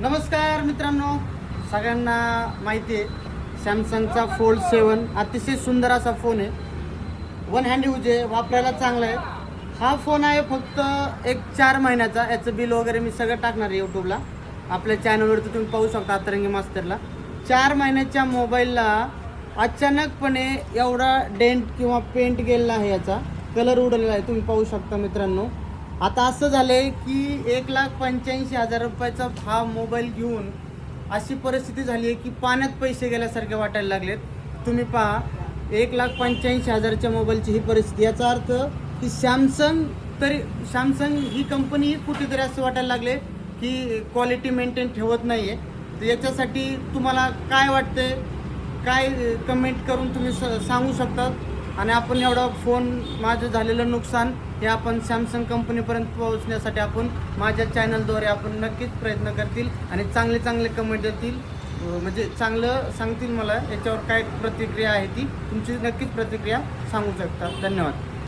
नमस्कार मित्रांनो, सगळ्यांना माहिती आहे सॅमसंगचा फोल्ड 7 अतिशय सुंदर असा फोन आहे. वन हँड यूज आहे, वापरायला चांगला आहे. हा फोन आहे फक्त एक 4 महिन्याचा. याचं बिल वगैरे मी सगळं टाकणार आहे यूट्यूबला. आपल्या चॅनलवरती तुम्ही पाहू शकता अतरंगी मास्तरला. 4 महिन्याच्या मोबाईलला अचानकपणे एवढा डेंट किंवा पेंट गेलेला आहे, याचा कलर उडलेला आहे, तुम्ही पाहू शकता मित्रांनो. आता असं झालं आहे की 1,85,000 रुपयाचा हा मोबाईल घेऊन अशी परिस्थिती झाली आहे की पाण्यात पैसे गेल्यासारखे वाटायला लागलेत. तुम्ही पहा, 1,85,000च्या मोबाईलची ही परिस्थिती. याचा अर्थ की सॅमसंग ही कंपनी कुठेतरी असं वाटायला लागले की क्वालिटी मेंटेन ठेवत नाही आहे. तर याच्यासाठी तुम्हाला काय वाटते, काय कमेंट करून तुम्ही सांगू शकता. आणि आपण एवढा फोन, माझं झालेलं नुकसान हे आपण सॅमसंग कंपनीपर्यंत पोहोचण्यासाठी आपण माझ्या चॅनलद्वारे आपण नक्कीच प्रयत्न करतील आणि चांगले कमेंट देतील, म्हणजे चांगलं सांगतील. मला याच्यावर काय प्रतिक्रिया आहे ती तुमची नक्कीच प्रतिक्रिया सांगू शकता. धन्यवाद.